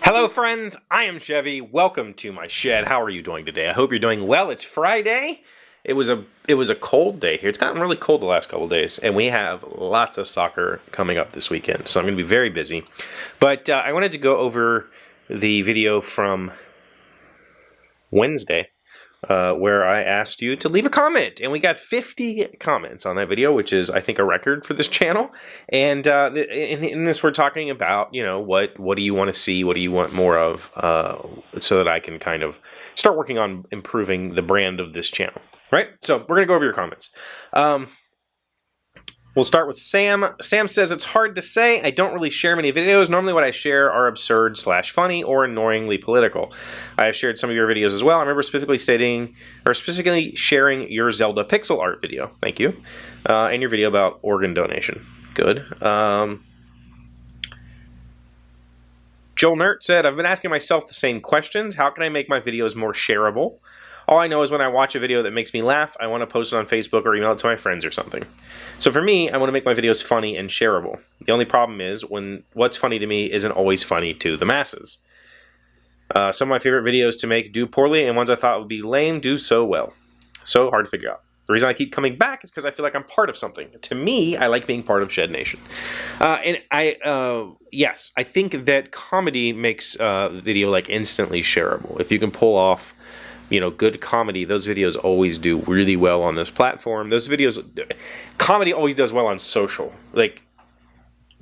Hello friends, I am Chevee. Welcome to my shed. How are you doing today? I hope you're doing well. It's Friday. It was a cold day here. It's gotten really cold the last couple of days, and we have lots of soccer coming up this weekend, so I'm going to be very busy. But I wanted to go over the video from Wednesday where I asked you to leave a comment, and we got 50 comments on that video, which is, I think, a record for this channel. And in this, we're talking about, you know, what do you want to see, what do you want more of, so that I can kind of start working on improving the brand of this channel, right? So we're gonna go over your comments. We'll start with Sam. Sam says, it's hard to say. I don't really share many videos. Normally what I share are absurd/funny or annoyingly political. I have shared some of your videos as well. I remember specifically sharing your Zelda pixel art video. Thank you. And your video about organ donation. Good. Joel Nert said, I've been asking myself the same questions. How can I make my videos more shareable? All I know is when I watch a video that makes me laugh, I want to post it on Facebook or email it to my friends or something. So for me, I want to make my videos funny and shareable. The only problem is when what's funny to me isn't always funny to the masses. Some of my favorite videos to make do poorly, and ones I thought would be lame do so well. So hard to figure out. The reason I keep coming back is because I feel like I'm part of something. To me, I like being part of Shed Nation. Yes, I think that comedy makes video like instantly shareable. If you can pull off, you know, good comedy, those videos always do really well on this platform. Those videos, comedy always does well on social. Like,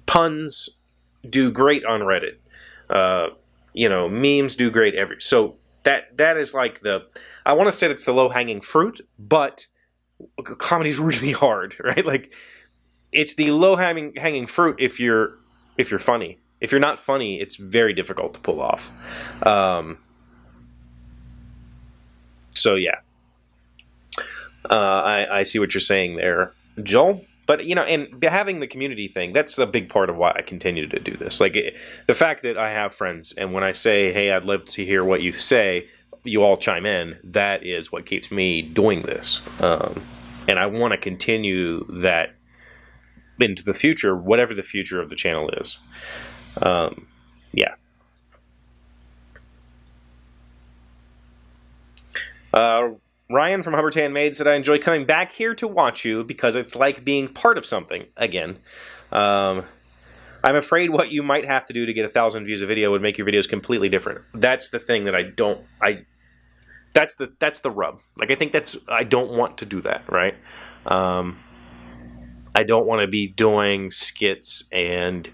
puns do great on Reddit. You know, memes do great so that is like I want to say that's the low-hanging fruit, but comedy's really hard, right? Like, it's the low-hanging fruit if you're funny. If you're not funny, it's very difficult to pull off. So yeah, I see what you're saying there, Joel. But, you know, and having the community thing, that's a big part of why I continue to do this. Like, the fact that I have friends, and when I say, hey, I'd love to hear what you say, you all chime in, that is what keeps me doing this. And I want to continue that into the future, whatever the future of the channel is. Yeah. Ryan from Humbertan Maid said, I enjoy coming back here to watch you because it's like being part of something again. I'm afraid what you might have to do to get 1,000 views a video would make your videos completely different. That's the thing that that's the rub. Like, I think I don't want to do that, right? I don't want to be doing skits and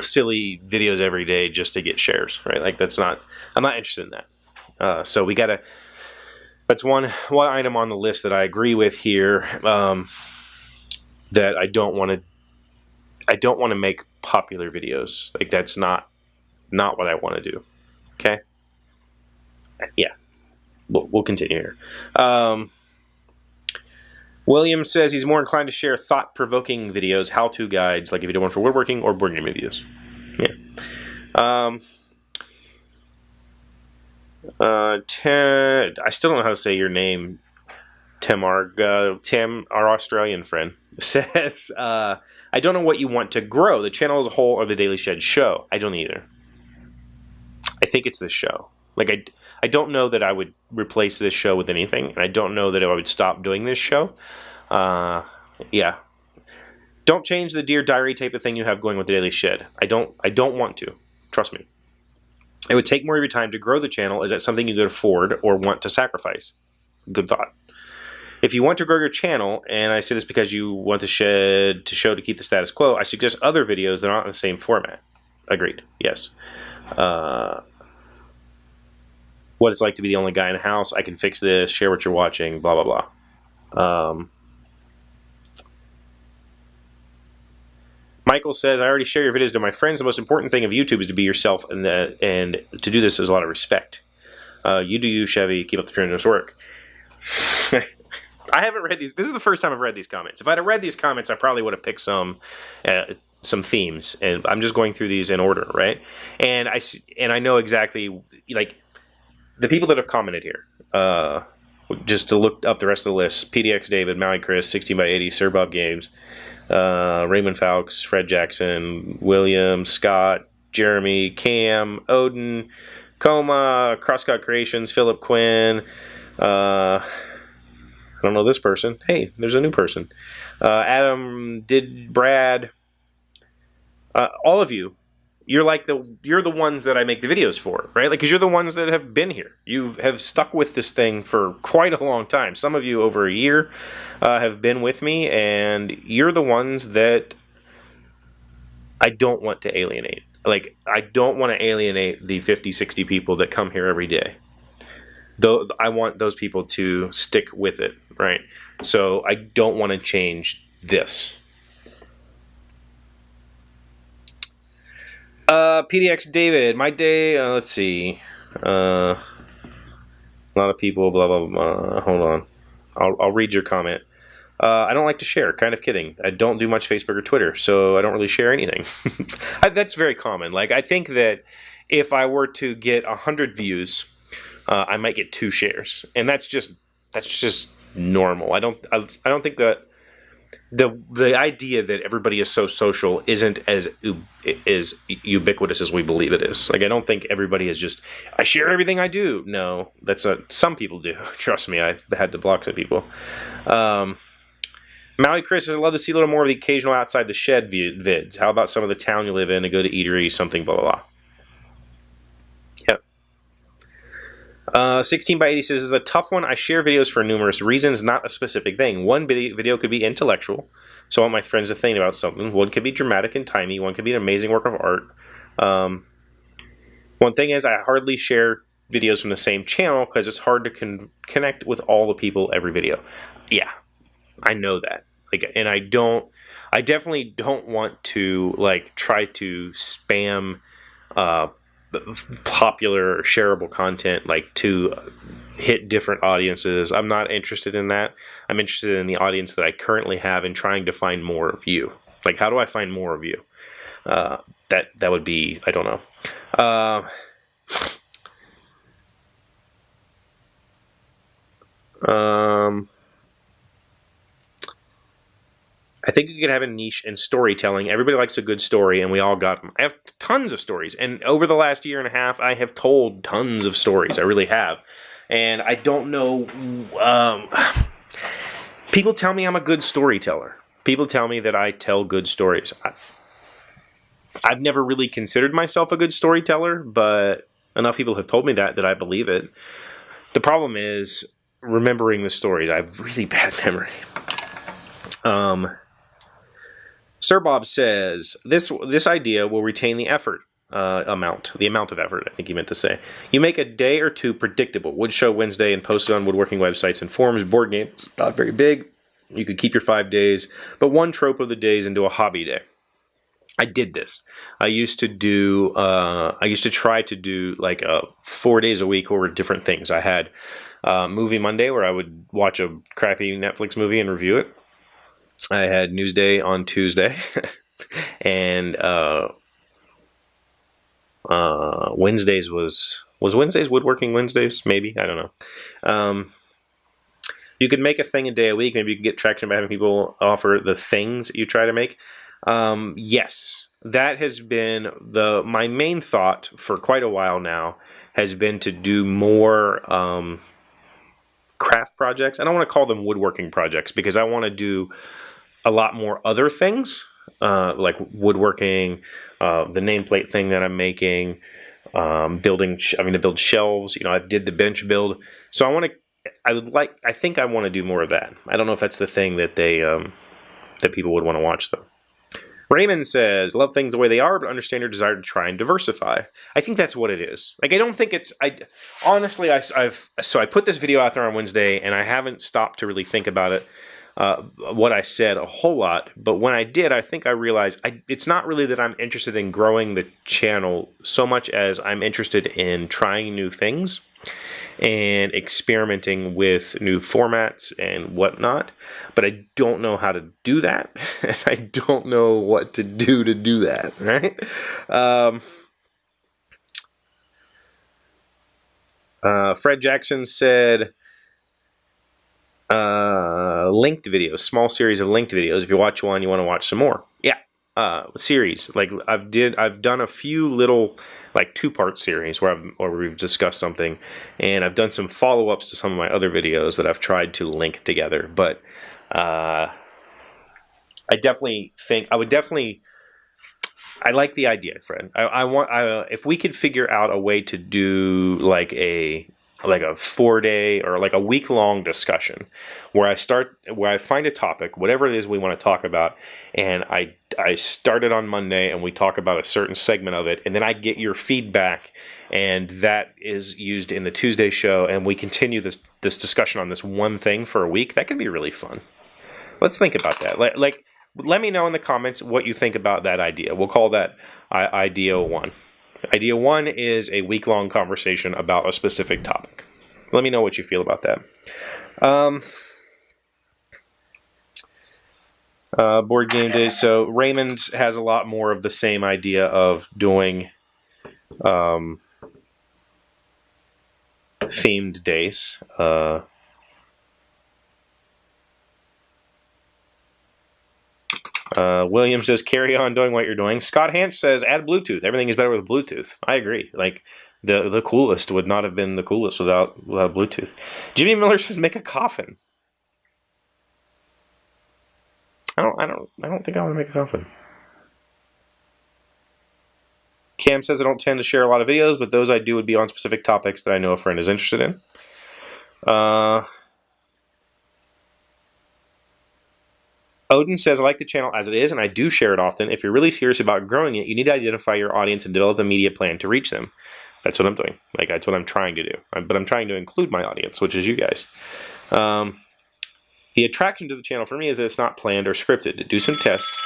silly videos every day just to get shares, right? Like, I'm not interested in that. So that's one item on the list that I agree with here, that I don't want to make popular videos. Like, that's not what I want to do. Okay. Yeah. We'll continue here. William says he's more inclined to share thought-provoking videos, how-to guides, like if you do one for woodworking or board game videos. Yeah. I still don't know how to say your name, Tim, our Australian friend, says, I don't know what you want to grow, the channel as a whole or the Daily Shed show. I don't either. I think it's this show. Like, I don't know that I would replace this show with anything, and I don't know that I would stop doing this show. Yeah. Don't change the Dear Diary type of thing you have going with the Daily Shed. I don't want to. Trust me. It would take more of your time to grow the channel. Is that something you could afford or want to sacrifice? Good thought. If you want to grow your channel, and I say this because you want the Shed to show to keep the status quo, I suggest other videos that aren't in the same format. Agreed. Yes. What it's like to be the only guy in the house. I can fix this. Share what you're watching. Blah, blah, blah. Michael says, I already share your videos to my friends. The most important thing of YouTube is to be yourself, and to do this is a lot of respect. You do you, Chevee. Keep up the tremendous work. I haven't read these. This is the first time I've read these comments. If I'd have read these comments, I probably would have picked some themes, and I'm just going through these in order, right? And I know exactly, like, the people that have commented here, just to look up the rest of the list: PDX David, Maui Chris, 16 by 80, Sir Bob Games, Raymond Fowkes, Fred Jackson, William, Scott, Jeremy, Cam, Odin, Coma, Crosscut Creations, Philip Quinn. I don't know this person. Hey, there's a new person. Adam, Brad. All of you. You're the ones that I make the videos for, right? Like, because you're the ones that have been here. You have stuck with this thing for quite a long time. Some of you over a year have been with me, and you're the ones that I don't want to alienate. Like, I don't want to alienate the 50, 60 people that come here every day. Though I want those people to stick with it, right? So I don't want to change this. PDX David, my day, let's see. A lot of people, blah, blah, blah. Hold on. I'll read your comment. I don't like to share. Kind of kidding. I don't do much Facebook or Twitter, so I don't really share anything. That's very common. Like, I think that if I were to get 100 views, I might get 2 shares, and that's just normal. I don't think that the idea that everybody is so social isn't as ubiquitous as we believe it is. Like, I don't think everybody is just, I share everything I do. No, some people do. Trust me, I've had to block some people. Maui Chris, I'd love to see a little more of the occasional outside the shed vids. How about some of the town you live in to go to eatery, something, blah, blah, blah. Yep. 16 by 80 says, this is a tough one. I share videos for numerous reasons, not a specific thing. One video could be intellectual, so I want my friends to think about something. One could be dramatic and timey. One could be an amazing work of art. One thing is, I hardly share videos from the same channel because it's hard to connect with all the people every video. Yeah, I know that. Like, and I definitely don't want to, like, try to spam popular shareable content, like, to hit different audiences. I'm not interested in that. I'm interested in the audience that I currently have and trying to find more of you. Like, how do I find more of you? That would be, I don't know. I think you could have a niche in storytelling. Everybody likes a good story, and we all got them. I have tons of stories, and over the last year and a half, I have told tons of stories. I really have. And I don't know... people tell me I'm a good storyteller. People tell me that I tell good stories. I've never really considered myself a good storyteller, but enough people have told me that I believe it. The problem is remembering the stories. I have really bad memory. Sir Bob says, this idea will retain the effort amount of effort, I think he meant to say. You make a day or two predictable. Wood Show Wednesday and post it on woodworking websites and forums. Board games, not very big. You could keep your 5 days, but one trope of the days into a hobby day. I did this. I used to try to do like 4 days a week over different things. I had Movie Monday where I would watch a crappy Netflix movie and review it. I had Newsday on Tuesday, and Wednesdays was Wednesdays Woodworking Wednesdays? Maybe, I don't know. You could make a thing a day a week. Maybe you can get traction by having people offer the things you try to make. Yes, that has been my main thought for quite a while now. Has been to do more craft projects. I don't want to call them woodworking projects because I want to do a lot more other things, like woodworking, the nameplate thing that I'm making, building. I'm going to build shelves. You know, I did the bench build, so I think I want to do more of that. I don't know if that's the thing that that people would want to watch though. Raymond says, love things the way they are, but understand your desire to try and diversify. I think that's what it is. Like, I don't think it's, honestly, so I put this video out there on Wednesday, and I haven't stopped to really think about it, what I said a whole lot, but when I did, I think I realized it's not really that I'm interested in growing the channel so much as I'm interested in trying new things and experimenting with new formats and whatnot, but I don't know how to do that, and I don't know what to do that, right? Fred Jackson said linked videos, small series of linked videos. If you watch one, you want to watch some more. Yeah, series. Like I've done a few little like 2-part series where we've discussed something, and I've done some follow-ups to some of my other videos that I've tried to link together. But I like the idea, Fred. If we could figure out a way to do like a 4-day or like a week-long discussion where I find a topic, whatever it is we want to talk about, and I start it on Monday and we talk about a certain segment of it, and then I get your feedback, and that is used in the Tuesday show, and we continue this discussion on this one thing for a week. That could be really fun. Let's think about that. Let me know in the comments what you think about that idea. We'll call that Idea 1. Idea 1 is a week-long conversation about a specific topic. Let me know what you feel about that. Board game days. So Raymond has a lot more of the same idea of doing themed days. William says, carry on doing what you're doing. Scott Hanch says, add Bluetooth. Everything is better with Bluetooth. I agree. Like, the coolest would not have been the coolest without Bluetooth. Jimmy Miller says, make a coffin. I don't think I want to make a coffin. Cam says, I don't tend to share a lot of videos, but those I do would be on specific topics that I know a friend is interested in. Odin says, I like the channel as it is, and I do share it often. If you're really serious about growing it, you need to identify your audience and develop a media plan to reach them. That's what I'm doing. Like, that's what I'm trying to do. But I'm trying to include my audience, which is you guys. The attraction to the channel for me is that it's not planned or scripted. To do some tests.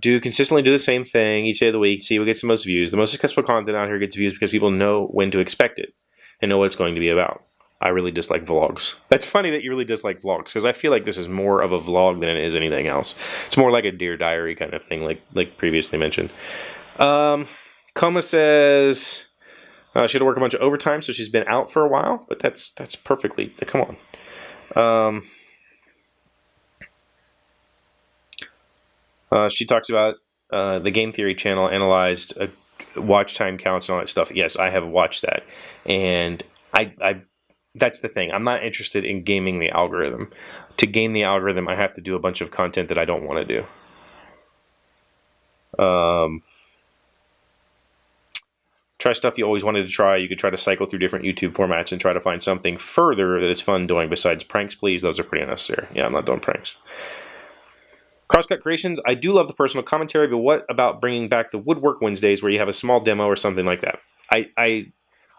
Consistently do the same thing each day of the week, see what gets the most views. The most successful content out here gets views because people know when to expect it and know what it's going to be about. I really dislike vlogs. That's funny that you really dislike vlogs, because I feel like this is more of a vlog than it is anything else. It's more like a Dear Diary kind of thing, like previously mentioned. Coma says she had to work a bunch of overtime, so she's been out for a while, but that's perfectly, come on. She talks about the Game Theory channel analyzed watch time counts and all that stuff. Yes, I have watched that, and I that's the thing. I'm not interested in gaming the algorithm. To game the algorithm, I have to do a bunch of content that I don't want to do. Try stuff you always wanted to try. You could try to cycle through different YouTube formats and try to find something further that is fun doing besides pranks, please. Those are pretty unnecessary. Yeah, I'm not doing pranks. Crosscut Creations, I do love the personal commentary, but what about bringing back the Woodwork Wednesdays where you have a small demo or something like that?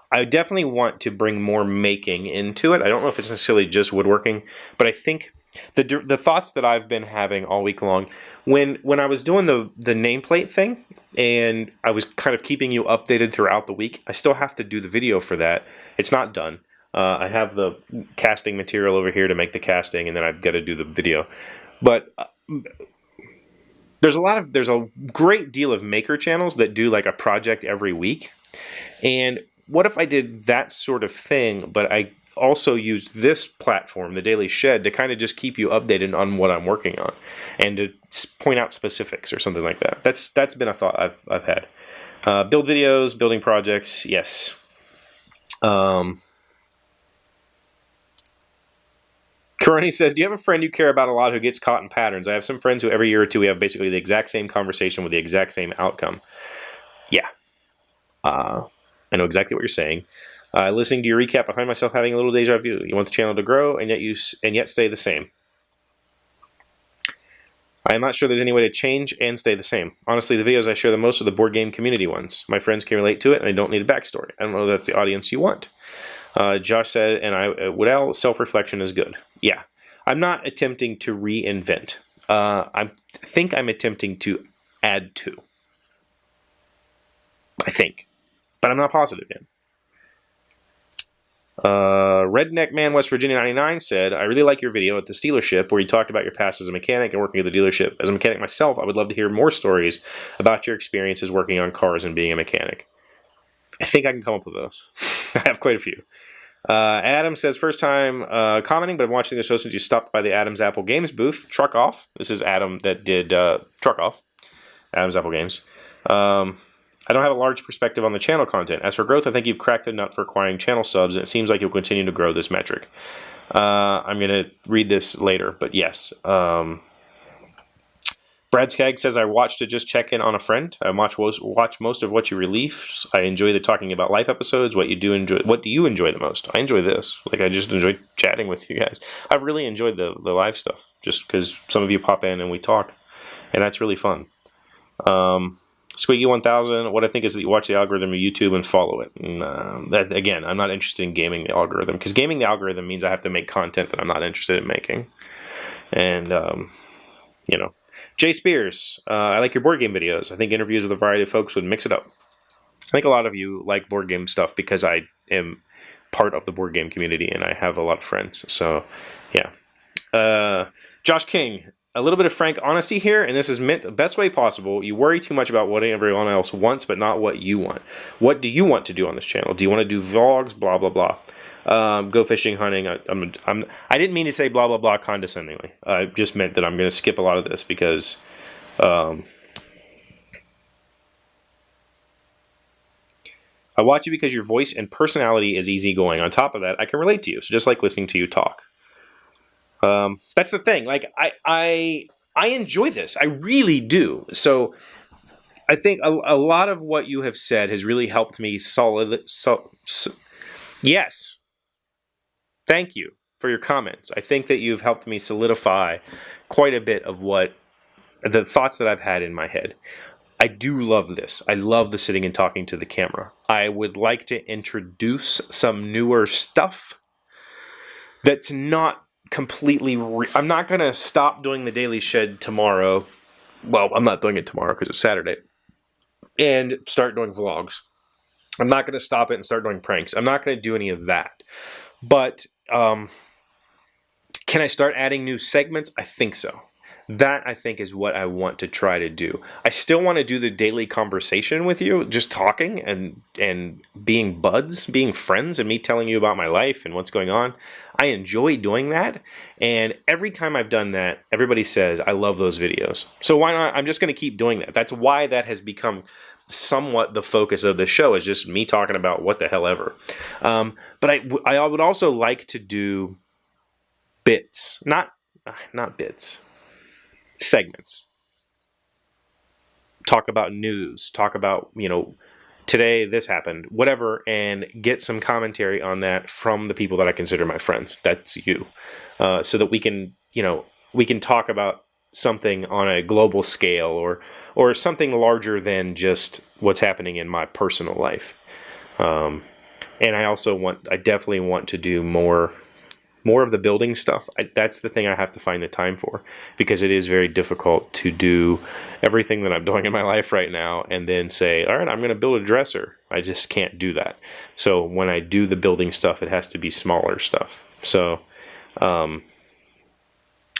I definitely want to bring more making into it. I don't know if it's necessarily just woodworking, but I think the thoughts that I've been having all week long, when I was doing the nameplate thing, and I was kind of keeping you updated throughout the week, I still have to do the video for that. It's not done. I have the casting material over here to make the casting, and then I've got to do the video. But there's a great deal of maker channels that do like a project every week. And what if I did that sort of thing, but I also used this platform, the Daily Shed, to kind of just keep you updated on what I'm working on and to point out specifics or something like that. That's been a thought I've had. Build videos, building projects, yes. Karani says, do you have a friend you care about a lot who gets caught in patterns? I have some friends who every year or two we have basically the exact same conversation with the exact same outcome. Yeah. I know exactly what you're saying. Listening to your recap, I find myself having a little deja vu. You want the channel to grow and yet stay the same. I am not sure there's any way to change and stay the same. Honestly, the videos I share the most are the board game community ones. My friends can relate to it and I don't need a backstory. I don't know if that's the audience you want. Josh said, and self-reflection is good. Yeah. I'm not attempting to reinvent. I think I'm attempting to add to. I think. But I'm not positive yet. Redneck Man West Virginia 99 said, I really like your video at the dealership where you talked about your past as a mechanic and working at the dealership. As a mechanic myself, I would love to hear more stories about your experiences working on cars and being a mechanic. I think I can come up with those. I have quite a few. Adam says, first time commenting, but I'm watching the show since you stopped by the Adam's Apple Games booth. Truck Off. This is Adam that did Truck Off. Adam's Apple Games. I don't have a large perspective on the channel content. As for growth, I think you've cracked the nut for acquiring channel subs, and it seems like you'll continue to grow this metric. I'm going to read this later, but yes. Brad Skagg says, I watched to just check in on a friend. I watch most of what you release. I enjoy the talking about life episodes. What do you enjoy the most? I enjoy this. Like, I just enjoy chatting with you guys. I've really enjoyed the live stuff, just because some of you pop in and we talk, and that's really fun. Squeaky 1000, what I think is that you watch the algorithm of YouTube and follow it. And, that again, I'm not interested in gaming the algorithm, because gaming the algorithm means I have to make content that I'm not interested in making. And, you know. Jay Spears, I like your board game videos. I think interviews with a variety of folks would mix it up. I think a lot of you like board game stuff because I am part of the board game community and I have a lot of friends. So, yeah. Josh King, a little bit of frank honesty here, and this is meant the best way possible. You worry too much about what everyone else wants, but not what you want. What do you want to do on this channel? Do you want to do vlogs? Blah, blah, blah. Go fishing, hunting. I didn't mean to say blah, blah, blah condescendingly. I just meant that I'm going to skip a lot of this because I watch you because your voice and personality is easygoing. On top of that, I can relate to you. So just like listening to you talk. That's the thing. Like, I enjoy this. I really do. So I think a lot of what you have said has really helped me yes. Thank you for your comments. I think that you've helped me solidify quite a bit of what the thoughts that I've had in my head. I do love this. I love the sitting and talking to the camera. I would like to introduce some newer stuff that's not completely... I'm not going to stop doing the Daily Shed tomorrow. Well, I'm not doing it tomorrow because it's Saturday. And start doing vlogs. I'm not going to stop it and start doing pranks. I'm not going to do any of that. But can I start adding new segments? I think so. That, I think, is what I want to try to do. I still want to do the daily conversation with you, just talking and being buds, being friends, and me telling you about my life and what's going on. I enjoy doing that, and every time I've done that, everybody says, I love those videos. So why not? I'm just going to keep doing that. That's why that has become somewhat the focus of the show, is just me talking about what the hell ever. But I would also like to do bits, not bits, segments. Talk about news, talk about, today this happened, whatever, and get some commentary on that from the people that I consider my friends. That's you. So that we can talk about something on a global scale or something larger than just what's happening in my personal life. And I definitely want to do more of the building stuff. That's the thing I have to find the time for, because it is very difficult to do everything that I'm doing in my life right now and then say, all right, I'm going to build a dresser. I just can't do that. So when I do the building stuff, it has to be smaller stuff. So,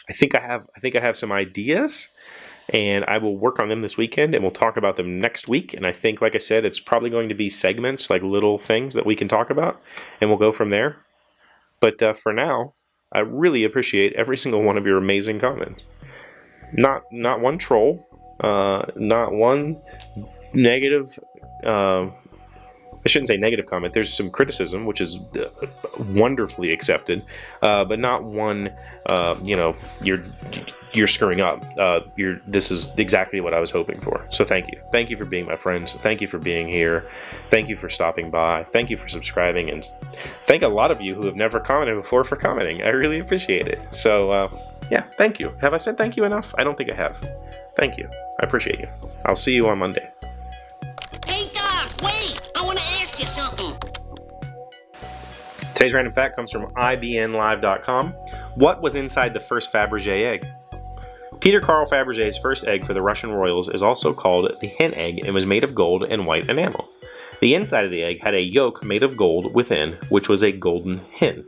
I think I have some ideas, and I will work on them this weekend, and we'll talk about them next week. And I think, like I said, it's probably going to be segments, like little things that we can talk about, and we'll go from there. But for now, I really appreciate every single one of your amazing comments. Not one troll, not one negative. I shouldn't say negative comment. There's some criticism, which is wonderfully accepted, but not one. You're screwing up. This is exactly what I was hoping for. So thank you. Thank you for being my friends. Thank you for being here. Thank you for stopping by. Thank you for subscribing, and thank a lot of you who have never commented before for commenting. I really appreciate it. So yeah, thank you. Have I said thank you enough? I don't think I have. Thank you. I appreciate you. I'll see you on Monday. Hey, Doc, wait! I want to ask you something. Today's random fact comes from IBNLive.com. What was inside the first Fabergé egg? Peter Carl Fabergé's first egg for the Russian royals is also called the hen egg and was made of gold and white enamel. The inside of the egg had a yolk made of gold within, which was a golden hen.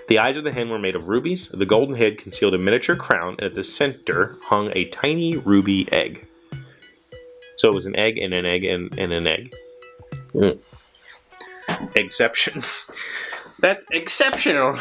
The eyes of the hen were made of rubies. The golden head concealed a miniature crown, and at the center hung a tiny ruby egg. So it was an egg and an egg and an egg. Exception. That's exceptional.